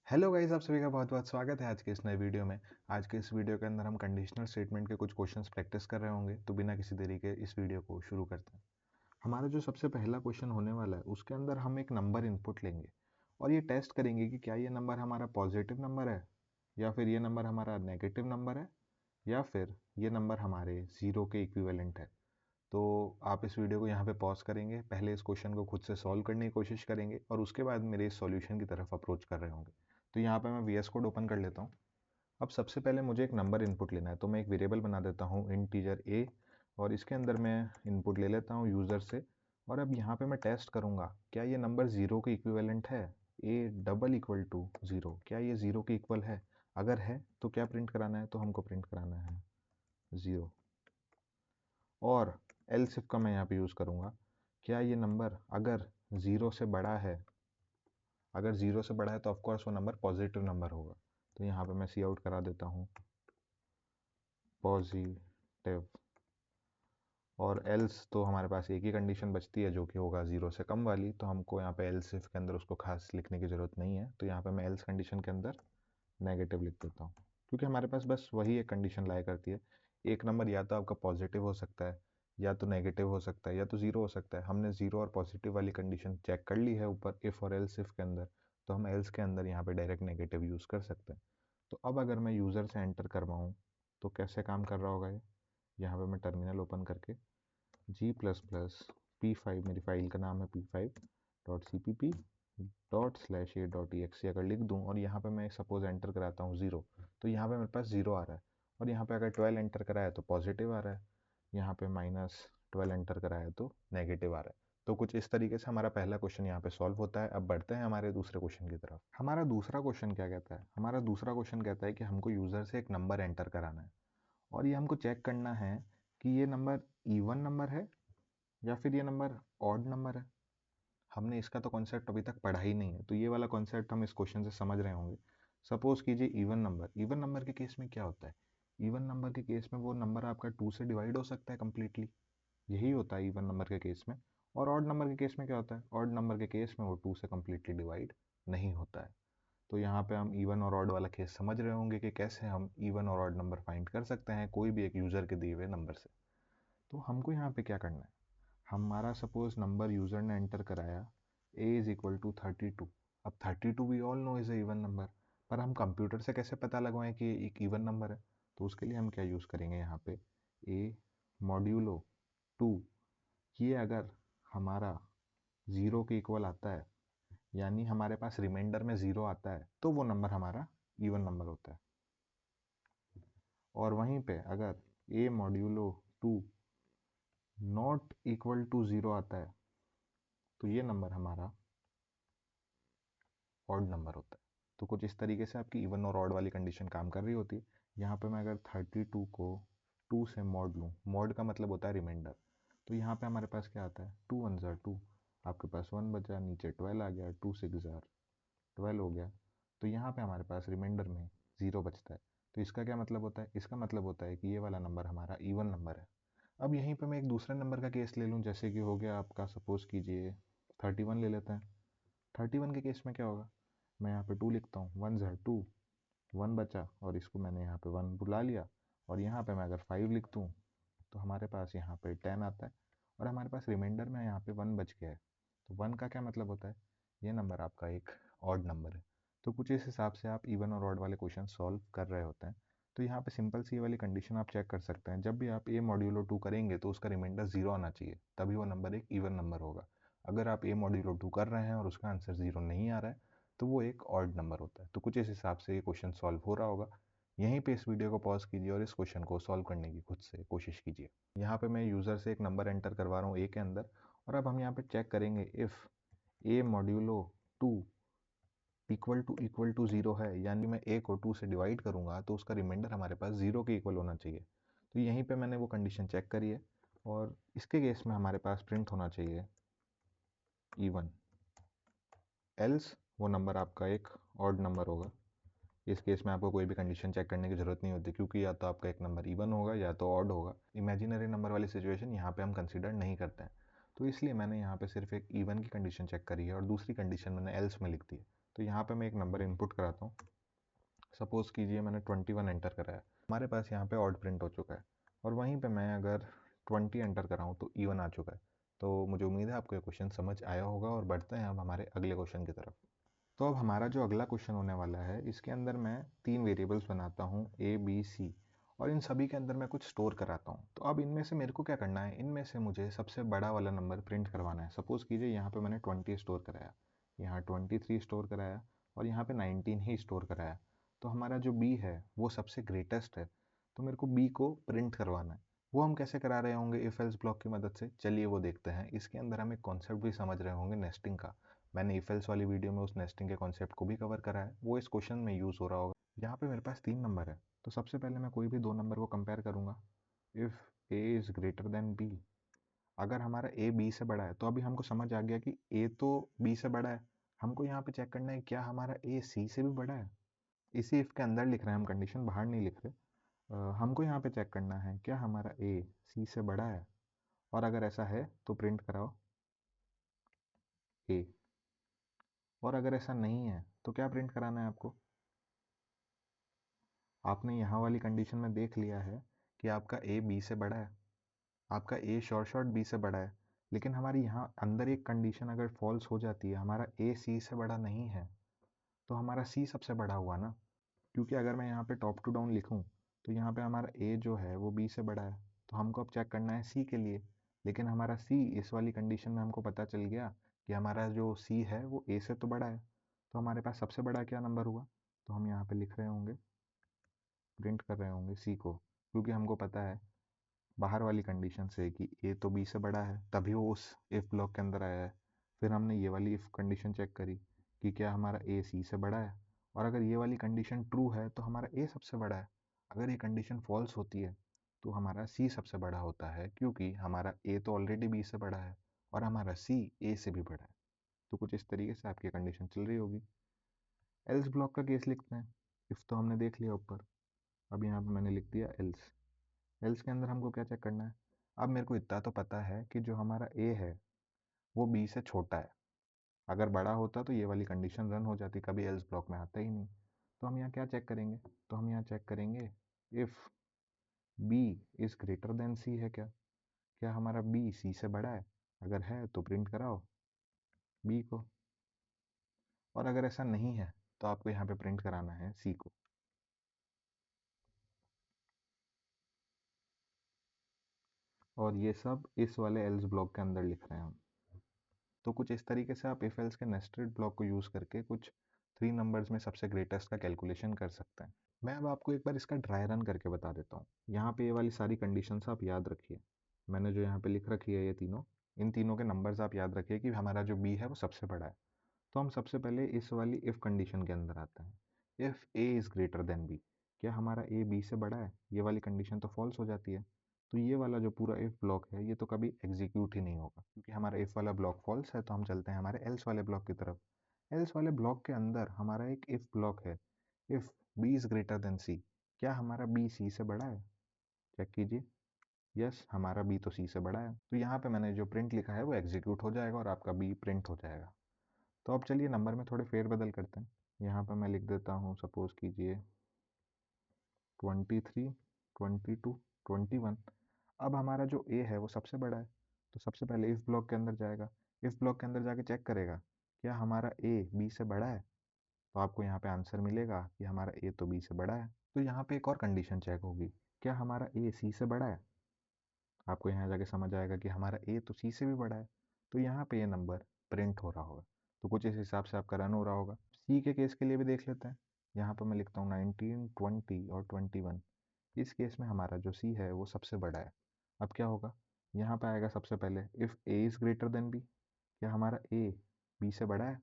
Hello guys, आप सभी का बहुत बहुत स्वागत है आज के इस नए वीडियो में। आज के इस वीडियो के अंदर हम कंडीशनल स्टेटमेंट के कुछ क्वेश्चंस प्रैक्टिस कर रहे होंगे, तो बिना किसी देरी के इस वीडियो को शुरू करते हैं। हमारा जो सबसे पहला क्वेश्चन होने वाला है उसके अंदर हम एक नंबर इनपुट लेंगे और ये टेस्ट करेंगे कि क्या ये नंबर हमारा पॉजिटिव नंबर है या फिर ये नंबर हमारा नेगेटिव नंबर है या फिर ये नंबर हमारे ज़ीरो के इक्विवेलेंट है। तो आप इस वीडियो को यहाँ पे पॉज करेंगे, पहले इस क्वेश्चन को खुद से सॉल्व करने की कोशिश करेंगे और उसके बाद मेरे इस सॉल्यूशन की तरफ अप्रोच कर रहे होंगे। तो यहाँ पे मैं VS कोड ओपन कर लेता हूँ। अब सबसे पहले मुझे एक नंबर इनपुट लेना है, तो मैं एक वेरिएबल बना देता हूँ इंटीजर a और इसके अंदर मैं इनपुट ले लेता हूँ यूज़र से। और अब यहाँ पे मैं टेस्ट करूँगा क्या ये नंबर ज़ीरो के इक्विवेलेंट है, a double equal to zero, क्या ये ज़ीरो के इक्वल है। अगर है तो क्या प्रिंट कराना है, तो हमको प्रिंट कराना है ज़ीरो। और एल्स इफ का मैं यहाँ पे यूज़ करूँगा, क्या ये नंबर अगर ज़ीरो से बड़ा है, अगर ज़ीरो से बड़ा है तो ऑफकोर्स वो नंबर पॉजिटिव नंबर होगा। तो यहाँ पे मैं सी आउट करा देता हूँ पॉजिटिव। और एल्स तो हमारे पास एक ही कंडीशन बचती है जो कि होगा ज़ीरो से कम वाली, तो हमको यहाँ पे एल्स इफ के अंदर उसको खास लिखने की ज़रूरत नहीं है। तो यहाँ पे मैं एल्स कंडीशन के अंदर नेगेटिव लिख देता हूँ, क्योंकि हमारे पास बस वही एक कंडीशन लाया करती है। एक नंबर या तो आपका पॉजिटिव हो सकता है, या तो नेगेटिव हो सकता है, या तो ज़ीरो हो सकता है। हमने ज़ीरो और पॉजिटिव वाली कंडीशन चेक कर ली है ऊपर इफ़ और एल्स इफ के अंदर, तो हम एल्स के अंदर यहाँ पे डायरेक्ट नेगेटिव यूज़ कर सकते हैं। तो अब अगर मैं यूज़र से एंटर करवाऊँ तो कैसे काम कर रहा होगा ये। यहाँ पे मैं टर्मिनल ओपन करके G++P5, मेरी फाइल का नाम है P5.cpp ./a.exe अगर लिख दूं और यहाँ पे मैं सपोज एंटर कराता हूँ ज़ीरो, तो यहाँ पे मेरे पास ज़ीरो आ रहा है। और यहाँ पे अगर 12 एंटर कराया तो पॉजिटिव आ रहा है, यहाँ पे -12 एंटर कराया तो नेगेटिव आ रहा है। तो कुछ इस तरीके से हमारा पहला क्वेश्चन यहाँ पे सॉल्व होता है। अब बढ़ते हैं हमारे दूसरे क्वेश्चन की तरफ। हमारा दूसरा क्वेश्चन क्या कहता है, हमारा दूसरा क्वेश्चन कहता है कि हमको यूज़र से एक नंबर एंटर कराना है और ये हमको चेक करना है कि ये नंबर इवन नंबर है या फिर ये नंबर ऑड नंबर है। हमने इसका तो कॉन्सेप्ट अभी तक पढ़ा ही नहीं है, तो ये वाला कॉन्सेप्ट हम इस क्वेश्चन से समझ रहे होंगे। सपोज कीजिए इवन नंबर के केस में क्या होता है। इवन नंबर के केस में वो नंबर आपका टू से डिवाइड हो सकता है कम्प्लीटली, यही होता है इवन नंबर के केस में। और ऑड नंबर के केस में क्या होता है, ऑड नंबर के केस में वो टू से कम्प्लीटली डिवाइड नहीं होता है। तो यहाँ पे हम इवन और ऑड वाला केस समझ रहे होंगे कि कैसे हम इवन और ऑड नंबर फाइंड कर सकते हैं कोई भी एक यूज़र के दिए हुए नंबर से। तो हमको यहाँ पे क्या करना है, हमारा सपोज नंबर यूज़र ने एंटर कराया a इज़ इक्वल टू 32। अब 32 we all know is a even number, पर हम कंप्यूटर से कैसे पता लगवाएं कि ये एक इवन नंबर है। तो उसके लिए हम क्या यूज़ करेंगे, यहाँ पे a मॉड्यूलो 2, ये अगर हमारा ज़ीरो के इक्वल आता है, यानी हमारे पास रिमाइंडर में ज़ीरो आता है, तो वो नंबर हमारा इवन नंबर होता है। और वहीं पे अगर a modulo 2 not equal to zero आता है, तो ये नंबर हमारा ऑड नंबर होता है। तो कुछ इस तरीके से आपकी इवन और ऑड वाली कंडीशन काम कर रही होती है। यहाँ पे मैं अगर 32 को 2 से मॉड लूँ, मॉड का मतलब होता है रिमाइंडर, तो यहाँ पे हमारे पास क्या आता है, 2 1 ज़ार 2, आपके पास 1 बचा, नीचे 12 आ गया, 2 6 ज़ार 12 हो गया। तो यहाँ पे हमारे पास रिमाइंडर में ज़ीरो बचता है। तो इसका क्या मतलब होता है, इसका मतलब होता है कि ये वाला नंबर हमारा इवन नंबर है। अब यहीं पे मैं एक दूसरे नंबर का केस ले लूँ, जैसे कि हो गया आपका, सपोज कीजिए 31 ले लेते हैं। 31 के केस में क्या होगा, मैं यहाँ पे 2 लिखता हूँ, 1 ज़ार 2, 1 बचा और इसको मैंने यहाँ पे 1 बुला लिया। और यहाँ पे मैं अगर 5 लिख दूँ तो हमारे पास यहाँ पे 10 आता है और हमारे पास रिमाइंडर में यहाँ पे 1 बच गया है। तो 1 का क्या मतलब होता है, ये नंबर आपका एक ऑड नंबर है। तो कुछ इस हिसाब से आप इवन और ऑड वाले क्वेश्चन सॉल्व कर रहे होते हैं। तो यहाँ पे सिंपल सी ये वाली कंडीशन आप चेक कर सकते हैं, जब भी आप a मॉड्यूलो 2 करेंगे तो उसका रिमाइंडर ज़ीरो आना चाहिए, तभी वो नंबर एक इवन नंबर होगा। अगर आप a मॉड्यूलो 2 कर रहे हैं और उसका आंसर ज़ीरो नहीं आ रहा है, तो वो एक ऑड नंबर होता है। तो कुछ इस हिसाब से ये क्वेश्चन सॉल्व हो रहा होगा। यहीं पे इस वीडियो को पॉज कीजिए और इस क्वेश्चन को सॉल्व करने की खुद से कोशिश कीजिए। यहाँ पे मैं यूज़र से एक नंबर एंटर करवा रहा हूँ a के अंदर, और अब हम यहाँ पे चेक करेंगे if a modulo 2 equal to zero है, यानी मैं a को 2 से डिवाइड करूँगा तो उसका रिमाइंडर हमारे पास ज़ीरो के इक्वल होना चाहिए। तो यहीं पे मैंने वो कंडीशन चेक करी है और इसके केस में हमारे पास प्रिंट होना चाहिए इवन, एल्स वो नंबर आपका एक ऑड नंबर होगा। इस केस में आपको कोई भी कंडीशन चेक करने की ज़रूरत नहीं होती, क्योंकि या तो आपका एक नंबर इवन होगा या तो ऑड होगा। इमेजिनरी नंबर वाली सिचुएशन यहाँ पे हम कंसिडर नहीं करते हैं, तो इसलिए मैंने यहाँ पे सिर्फ एक इवन की कंडीशन चेक करी है और दूसरी कंडीशन मैंने एल्स में लिख दी है। तो यहाँ पे मैं एक नंबर इनपुट कराता हूँ। सपोज़ कीजिए मैंने 21 एंटर कराया, हमारे पास यहाँ पे ऑड प्रिंट हो चुका है, और वहीं पे मैं अगर 20 एंटर कराऊँ तो इवन आ चुका है। तो मुझे उम्मीद है आपको ये क्वेश्चन समझ आया होगा, और बढ़ते हैं अब हमारे अगले क्वेश्चन की तरफ। तो अब हमारा जो अगला क्वेश्चन होने वाला है, इसके अंदर मैं 3 वेरिएबल्स बनाता हूँ A, B, C, और इन सभी के अंदर मैं कुछ स्टोर कराता हूँ। तो अब इनमें से मेरे को क्या करना है, इनमें से मुझे सबसे बड़ा वाला नंबर प्रिंट करवाना है। सपोज़ कीजिए यहाँ पे मैंने 20 स्टोर कराया, यहाँ 23 स्टोर कराया, और यहाँ पे 19 ही स्टोर कराया। तो हमारा जो B है वो सबसे ग्रेटेस्ट है, तो मेरे को B को प्रिंट करवाना है। वो हम कैसे करा रहे होंगे इफ एल्स ब्लॉक की मदद से, चलिए वो देखते हैं। इसके अंदर हम एक कॉन्सेप्ट भी समझ रहे होंगे नेस्टिंग का। मैंने इफ एल्स वाली वीडियो में उस नेस्टिंग के कॉन्सेप्ट को भी कवर करा है, वो इस क्वेश्चन में यूज़ हो रहा होगा। यहाँ पे मेरे पास 3 नंबर है, तो सबसे पहले मैं कोई भी 2 नंबर को कंपेयर करूँगा। If A is greater than B, अगर हमारा ए बी से बड़ा है, तो अभी हमको समझ आ गया कि ए तो बी से बड़ा है। हमको यहाँ पे चेक करना है क्या हमारा ए सी से भी बड़ा है। इसी इफ़ के अंदर लिख रहे हैं हम, कंडीशन बाहर नहीं लिख रहे। हमको यहाँ पे चेक करना है क्या हमारा ए सी से बड़ा है, और अगर ऐसा है तो प्रिंट कराओ ए, और अगर ऐसा नहीं है तो क्या प्रिंट कराना है आपको। आपने यहाँ वाली कंडीशन में देख लिया है कि आपका ए बी से बड़ा है, आपका ए शॉर्ट बी से बड़ा है, लेकिन हमारी यहाँ अंदर एक कंडीशन अगर फॉल्स हो जाती है, हमारा ए सी से बड़ा नहीं है, तो हमारा सी सबसे बड़ा हुआ ना। क्योंकि अगर मैं यहाँ पे टॉप टू डाउन लिखूँ तो यहाँ पे हमारा ए जो है वो बी से बड़ा है, तो हमको अब चेक करना है सी के लिए। लेकिन हमारा सी इस वाली कंडीशन में हमको पता चल गया कि हमारा जो सी है वो ए से तो बड़ा है, तो हमारे पास सबसे बड़ा क्या नंबर हुआ। तो हम यहाँ पे लिख रहे होंगे, प्रिंट कर रहे होंगे सी को, क्योंकि हमको पता है बाहर वाली कंडीशन से कि ए तो बी से बड़ा है, तभी वो उस इफ़ ब्लॉक के अंदर आया है। फिर हमने ये वाली इफ़ कंडीशन चेक करी कि क्या हमारा ए सी से बड़ा है, और अगर ये वाली कंडीशन ट्रू है तो हमारा ए सबसे बड़ा है। अगर ये कंडीशन फॉल्स होती है तो हमारा सी सबसे बड़ा होता है, क्योंकि हमारा ए तो ऑलरेडी बी से बड़ा है और हमारा सी ए से भी बड़ा है। तो कुछ इस तरीके से आपकी कंडीशन चल रही होगी। एल्स ब्लॉक का केस लिखते हैं। इफ़ तो हमने देख लिया ऊपर, अब यहाँ पे मैंने लिख दिया एल्स। एल्स के अंदर हमको क्या चेक करना है। अब मेरे को इतना तो पता है कि जो हमारा ए है वो बी से छोटा है। अगर बड़ा होता तो ये वाली कंडीशन रन हो जाती, कभी एल्स ब्लॉक में आता ही नहीं। तो हम यहाँ क्या चेक करेंगे, तो हम यहाँ चेक करेंगे if B is greater than C है क्या, क्या हमारा बी सी से बड़ा है। अगर है तो प्रिंट कराओ बी को, और अगर ऐसा नहीं है तो आपको यहाँ पे प्रिंट कराना है सी को। और ये सब इस वाले एल्स ब्लॉक के अंदर लिख रहे हैं हम। तो कुछ इस तरीके से आप इफ एल्स के नेस्टेड ब्लॉक को यूज़ करके कुछ 3 नंबर्स में सबसे ग्रेटेस्ट का कैलकुलेशन कर सकते हैं। मैं अब आपको एक बार इसका ड्राई रन करके बता देता हूँ। यहाँ पे ये वाली सारी कंडीशंस आप याद रखिए, मैंने जो यहाँ पे लिख रखी है ये तीनों, इन तीनों के नंबर्स आप याद रखिए कि हमारा जो बी है वो सबसे बड़ा है। तो हम सबसे पहले इस वाली इफ़ कंडीशन के अंदर आते हैं। If A is greater than B, क्या हमारा ए बी से बड़ा है। ये वाली कंडीशन तो फॉल्स हो जाती है, तो ये वाला जो पूरा इफ़ ब्लॉक है ये तो कभी एग्जीक्यूट ही नहीं होगा, क्योंकि हमारा इफ़ वाला ब्लॉक फॉल्स है। तो हम चलते हैं हमारे एल्स वाले ब्लॉक की तरफ। एल्स वाले ब्लॉक के अंदर हमारा एक इफ़ ब्लॉक है, if B is greater than C, क्या हमारा बी सी से बड़ा है। चेक कीजिए, यस हमारा बी तो सी से बड़ा है। तो यहाँ पे मैंने जो प्रिंट लिखा है वो एग्जीक्यूट हो जाएगा और आपका बी प्रिंट हो जाएगा। तो अब चलिए नंबर में थोड़े फेरबदल करते हैं। यहाँ पर मैं लिख देता हूँ, सपोज़ कीजिए 23, 22, 21। अब हमारा जो ए है वो सबसे बड़ा है, तो सबसे पहले इफ़ ब्लॉक के अंदर जाएगा। इफ़ ब्लॉक के अंदर जाके चेक करेगा क्या हमारा ए बी से बड़ा है, तो आपको यहाँ पे आंसर मिलेगा कि हमारा ए तो बी से बड़ा है। तो यहाँ पे एक और कंडीशन चेक होगी, क्या हमारा ए सी से बड़ा है। आपको यहाँ जाके समझ आएगा कि हमारा ए तो सी से भी बड़ा है, तो यहाँ पे ये नंबर प्रिंट हो रहा होगा। तो कुछ इस हिसाब से आपका रन हो रहा होगा। सी के केस के लिए भी देख लेते हैं। यहाँ पर मैं लिखता हूँ 19, 20 और 21। इस केस में हमारा जो सी है वो सबसे बड़ा है। अब क्या होगा, यहाँ पे आएगा सबसे पहले if A is greater than B, क्या हमारा ए बी से बड़ा है।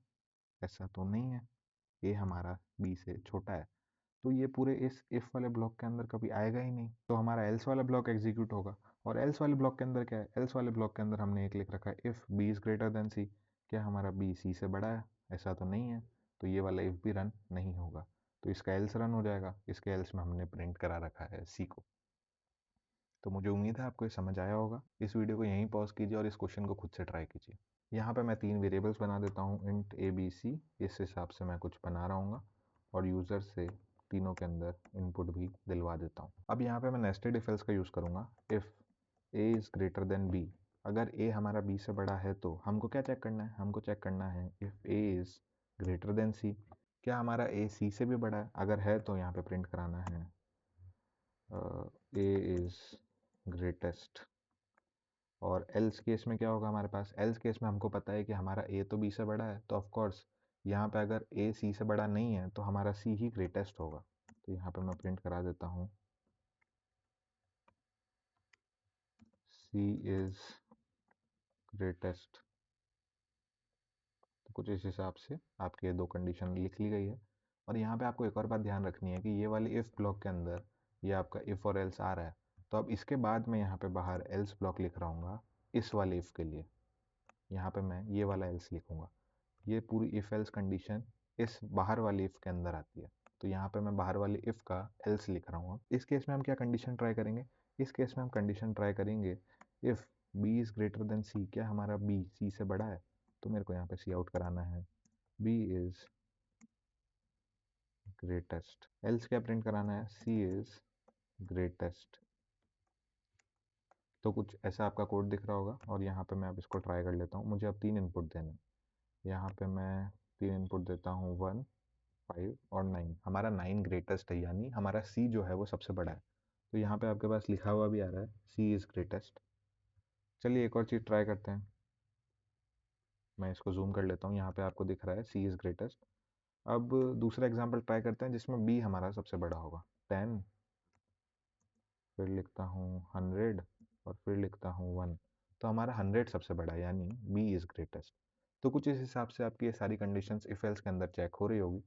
ऐसा तो नहीं है, ए हमारा बी से छोटा है, तो ये पूरे इस इफ़ वाले ब्लॉक के अंदर कभी आएगा ही नहीं। तो हमारा एल्स वाला ब्लॉक एग्जीक्यूट होगा। और एल्स वाले ब्लॉक के अंदर क्या है, एल्स वाले ब्लॉक के अंदर हमने एक लिख रखा है if B is greater than C, क्या हमारा बी सी से बड़ा है। ऐसा तो नहीं है, तो ये वाला इफ़ भी रन नहीं होगा, तो इसका एल्स रन हो जाएगा। इसके एल्स में हमने प्रिंट करा रखा है सी को। तो मुझे उम्मीद है आपको ये समझ आया होगा। इस वीडियो को यहीं पॉज कीजिए और इस क्वेश्चन को खुद से ट्राई कीजिए। यहाँ पे मैं 3 वेरिएबल्स बना देता हूँ, इंट ए बी सी, इस हिसाब से मैं कुछ बना रहा हूँ और यूज़र से तीनों के अंदर इनपुट भी दिलवा देता हूँ। अब यहाँ पे मैं नेस्टेड इफ एल्स का यूज़ करूँगा। If A is greater than B, अगर ए हमारा बी से बड़ा है तो हमको क्या चेक करना है, हमको चेक करना है if A is greater than C, क्या हमारा ए सी से भी बड़ा है, अगर है तो यहाँ पे प्रिंट कराना है ए इज़ ग्रेटेस्ट। और एल्स केस में क्या होगा हमारे पास, एल्स केस में हमको पता है कि हमारा ए तो बी से बड़ा है, तो ऑफ कोर्स यहाँ पे अगर ए सी से बड़ा नहीं है तो हमारा सी ही ग्रेटेस्ट होगा। तो यहाँ पे मैं प्रिंट करा देता हूँ सी इज़ ग्रेटेस्ट। तो कुछ इस हिसाब से आपके दो कंडीशन लिख ली गई है। और यहाँ पे आपको एक और बात ध्यान रखनी है कि ये वाले इफ़ ब्लॉक के अंदर ये आपका इफ़ और एल्स आ रहा है, तो अब इसके बाद मैं यहाँ पे बाहर एल्स ब्लॉक लिख रहा हूँ इस वाले इफ़ के लिए। यहाँ पे मैं ये वाला एल्स लिखूँगा। ये पूरी इफ़ एल्स कंडीशन इस बाहर वाले इफ़ के अंदर आती है, तो यहाँ पे मैं बाहर वाले इफ़ का एल्स लिख रहा हूँ। इस केस में हम क्या कंडीशन ट्राई करेंगे, इस केस में हम कंडीशन ट्राई करेंगे if B is greater than C, क्या हमारा बी सी से बड़ा है, तो मेरे को यहाँ पे सी आउट कराना है बी इज़ ग्रेटेस्ट। एल्स क्या प्रिंट कराना है, सी इज़ ग्रेटेस्ट। तो कुछ ऐसा आपका कोड दिख रहा होगा और यहाँ पे मैं अब इसको ट्राई कर लेता हूँ। मुझे अब 3 इनपुट देने हैं, यहाँ पे मैं 3 इनपुट देता हूँ 1, 5 और 9। हमारा 9 ग्रेटेस्ट है, यानी हमारा सी जो है वो सबसे बड़ा है। तो यहाँ पे आपके पास लिखा हुआ भी आ रहा है सी इज़ ग्रेटेस्ट। चलिए एक और चीज़ ट्राई करते हैं, मैं इसको जूम कर लेता हूँ, यहाँ पे आपको दिख रहा है सी इज़ ग्रेटेस्ट। अब दूसरा एग्जाम्पल ट्राई करते हैं जिसमें बी हमारा सबसे बड़ा होगा। 10, फिर लिखता हूँ 100 और फिर लिखता हूँ 1। तो हमारा 100 सबसे बड़ा है, यानी बी इज़ ग्रेटेस्ट। तो कुछ इस हिसाब से आपकी ये सारी कंडीशंस इफ एल्स के अंदर चेक हो रही होगी।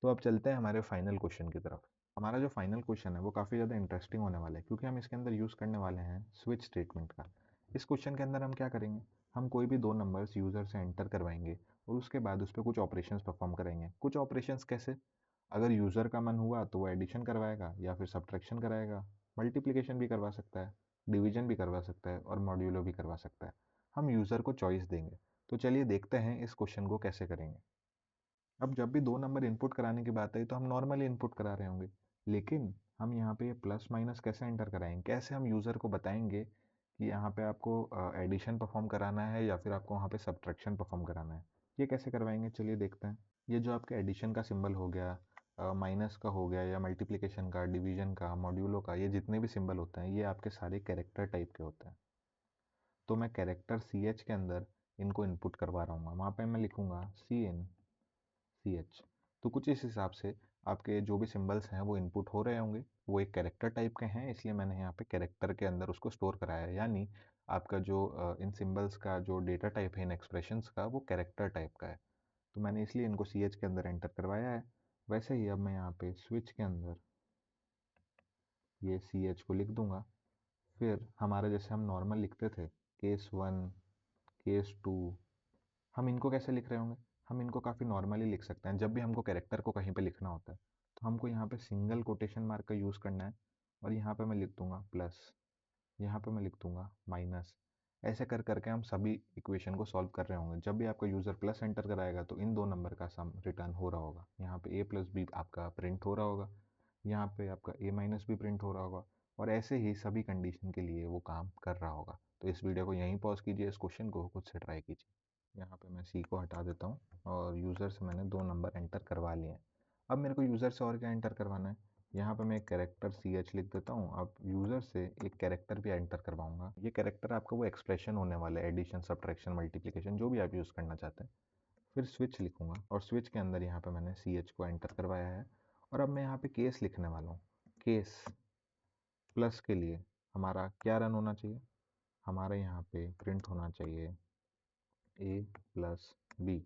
तो अब चलते हैं हमारे फाइनल क्वेश्चन की तरफ। हमारा जो फाइनल क्वेश्चन है वो काफ़ी ज़्यादा इंटरेस्टिंग होने वाला है, क्योंकि हम इसके अंदर यूज़ करने वाले हैं स्विच स्टेटमेंट का। इस क्वेश्चन के अंदर हम क्या करेंगे, हम कोई भी दो नंबर्स यूज़र से एंटर करवाएंगे और उसके बाद उस पर कुछ ऑपरेशंस परफॉर्म करेंगे। कुछ ऑपरेशंस कैसे, अगर यूज़र का मन हुआ तो वो एडिशन करवाएगा या फिर सब्ट्रैक्शन कराएगा, मल्टीप्लिकेशन भी करवा सकता है, डिवीजन भी करवा सकता है और मॉड्यूलो भी करवा सकता है। हम यूज़र को चॉइस देंगे। तो चलिए देखते हैं इस क्वेश्चन को कैसे करेंगे। अब जब भी दो नंबर इनपुट कराने की बात आई तो हम नॉर्मली इनपुट करा रहे होंगे, लेकिन हम यहाँ पे प्लस माइनस कैसे एंटर कराएंगे, कैसे हम यूज़र को बताएंगे कि यहाँ पे आपको एडिशन परफॉर्म कराना है या फिर आपको वहाँ पे सब्ट्रैक्शन परफॉर्म कराना है, ये कैसे करवाएंगे चलिए देखते हैं। ये जो आपके एडिशन का सिंबल हो गया, माइनस का हो गया या मल्टीप्लिकेशन का, डिवीजन का, मॉड्यूलो का, ये जितने भी सिंबल होते हैं ये आपके सारे कैरेक्टर टाइप के होते हैं। तो मैं कैरेक्टर सी एच के अंदर इनको इनपुट करवा रहा हूँ, वहाँ पे मैं लिखूँगा सी इन सी एच। तो कुछ इस हिसाब से आपके जो भी सिंबल्स हैं वो इनपुट हो रहे होंगे, वो एक कैरेक्टर टाइप के हैं, इसलिए मैंने यहाँ पे कैरेक्टर के अंदर उसको स्टोर कराया है। यानी आपका जो इन सिंबल्स का जो डेटा टाइप है इन एक्सप्रेशंस का, वो कैरेक्टर टाइप का है। तो मैंने इसलिए इनको सी एच के अंदर एंटर करवाया है। वैसे ही अब मैं यहाँ पे स्विच के अंदर ये सी एच को लिख दूंगा। फिर हमारा जैसे हम नॉर्मल लिखते थे केस 1, केस 2, हम इनको कैसे लिख रहे होंगे, हम इनको काफ़ी नॉर्मली लिख सकते हैं। जब भी हमको कैरेक्टर को कहीं पे लिखना होता है तो हमको यहाँ पे सिंगल कोटेशन मार्क का यूज़ करना है, और यहाँ पे मैं लिख दूंगा प्लस, यहाँ पे मैं लिख दूंगा माइनस। ऐसे कर करके हम सभी इक्वेशन को सॉल्व कर रहे होंगे। जब भी आपका यूज़र प्लस एंटर कराएगा तो इन दो नंबर का सम रिटर्न हो रहा होगा। यहाँ पे ए प्लस बी आपका प्रिंट हो रहा होगा, यहाँ पे आपका ए माइनस भी प्रिंट हो रहा होगा, और ऐसे ही सभी कंडीशन के लिए वो काम कर रहा होगा। तो इस वीडियो को यहीं पॉज कीजिए, इस क्वेश्चन को खुद से ट्राई कीजिए। यहाँ पे मैं सी को हटा देता हूँ और यूज़र से मैंने दो नंबर एंटर करवा लिए हैं। अब मेरे को यूज़र से और क्या एंटर करवाना है, यहाँ पे मैं एक कैरेक्टर सी एच लिख देता हूँ। अब यूज़र से एक कैरेक्टर भी एंटर करवाऊंगा। ये कैरेक्टर आपका वो एक्सप्रेशन होने वाला है, एडिशन, सब्ट्रैक्शन, मल्टीप्लिकेशन, जो भी आप यूज़ करना चाहते हैं। फिर स्विच लिखूंगा और स्विच के अंदर यहाँ पे मैंने सी एच को एंटर करवाया है। और अब मैं यहाँ पे केस लिखने वाला हूँ। केस प्लस के लिए हमारा क्या रन होना चाहिए, हमारा यहाँ पे प्रिंट होना चाहिए ए प्लस बी,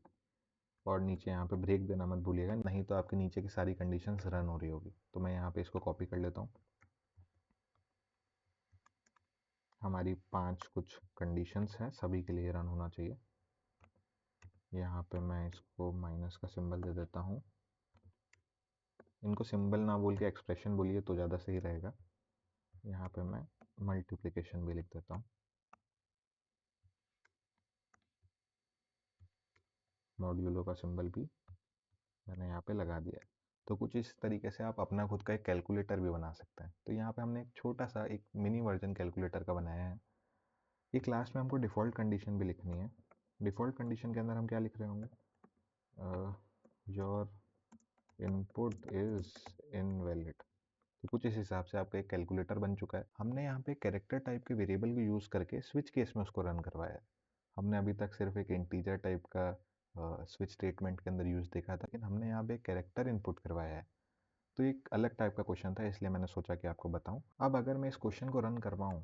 और नीचे यहाँ पे ब्रेक देना मत भूलिएगा, नहीं तो आपके नीचे की सारी कंडीशंस रन हो रही होगी। तो मैं यहाँ पे इसको कॉपी कर लेता हूँ। हमारी 5 कुछ कंडीशंस हैं, सभी के लिए रन होना चाहिए। यहाँ पे मैं इसको माइनस का सिंबल दे देता हूँ। इनको सिंबल ना बोल के एक्सप्रेशन बोलिए तो ज़्यादा सही रहेगा। यहाँ पे मैं मल्टीप्लिकेशन भी लिख देता हूँ। मॉड्यूलो का सिंबल भी मैंने यहाँ पे लगा दिया है। तो कुछ इस तरीके से आप अपना खुद का एक कैलकुलेटर भी बना सकते हैं। तो यहाँ पे हमने एक छोटा सा एक मिनी वर्जन कैलकुलेटर का बनाया है। एक लास्ट में हमको डिफ़ॉल्ट कंडीशन भी लिखनी है। डिफ़ॉल्ट कंडीशन के अंदर हम क्या लिख रहे होंगे, योर इनपुट इज़ इनवैलिड। तो कुछ इस हिसाब से आपका एक कैलकुलेटर बन चुका है। हमने यहाँ पे कैरेक्टर टाइप के वेरिएबल को यूज़ करके स्विच केस में उसको रन करवाया है। हमने अभी तक सिर्फ एक इंटीजर टाइप का स्विच स्टेटमेंट के अंदर यूज़ देखा था, लेकिन हमने यहाँ पे कैरेक्टर इनपुट करवाया है। तो एक अलग टाइप का क्वेश्चन था, इसलिए मैंने सोचा कि आपको बताऊं। अब अगर मैं इस क्वेश्चन को रन करवाऊं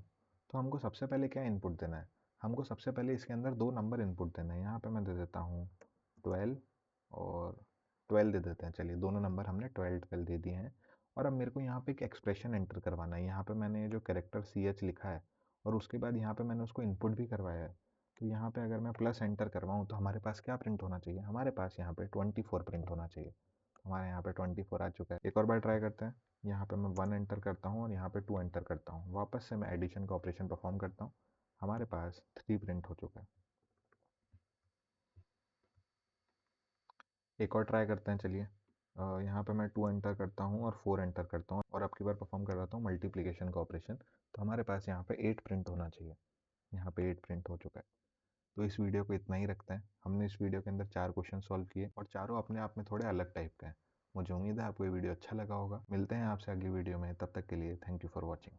तो हमको सबसे पहले क्या इनपुट देना है, हमको सबसे पहले इसके अंदर 2 नंबर इनपुट देना है। यहाँ पे मैं दे देता हूँ 12 और 12 दे देते हैं। चलिए दोनों नंबर हमने 12 12 दे दिए हैं। और अब मेरे को यहाँ पे एक एक्सप्रेशन एंटर करवाना है। यहाँ पे मैंने जो कैरेक्टर CH लिखा है और उसके बाद यहाँ पे मैंने उसको इनपुट भी करवाया है। तो यहाँ पे अगर मैं प्लस एंटर करवाऊँ तो हमारे पास क्या प्रिंट होना चाहिए, हमारे पास यहाँ पे 24 प्रिंट होना चाहिए। हमारे यहाँ पे 24 आ चुका है। एक और बार ट्राई करते हैं। यहाँ पे मैं 1 एंटर करता हूँ और यहाँ पे 2 एंटर करता हूँ। वापस से मैं एडिशन का ऑपरेशन परफॉर्म करता हूँ। हमारे पास 3 प्रिंट हो चुका है। एक और ट्राई करते हैं। चलिए यहाँ पे मैं 2 एंटर करता हूँ और 4 एंटर करता हूँ और अब की बार परफॉर्म करवाता हूँ मल्टीप्लिकेशन का ऑपरेशन। तो हमारे पास यहाँ पे 8 प्रिंट होना चाहिए। यहाँ पे 8 प्रिंट हो चुका है। तो इस वीडियो को इतना ही रखते हैं। हमने इस वीडियो के अंदर 4 क्वेश्चन सॉल्व किए और चारों अपने आप में थोड़े अलग टाइप के हैं। मुझे उम्मीद है आपको ये वीडियो अच्छा लगा होगा। मिलते हैं आपसे अगली वीडियो में, तब तक के लिए थैंक यू फॉर वॉचिंग।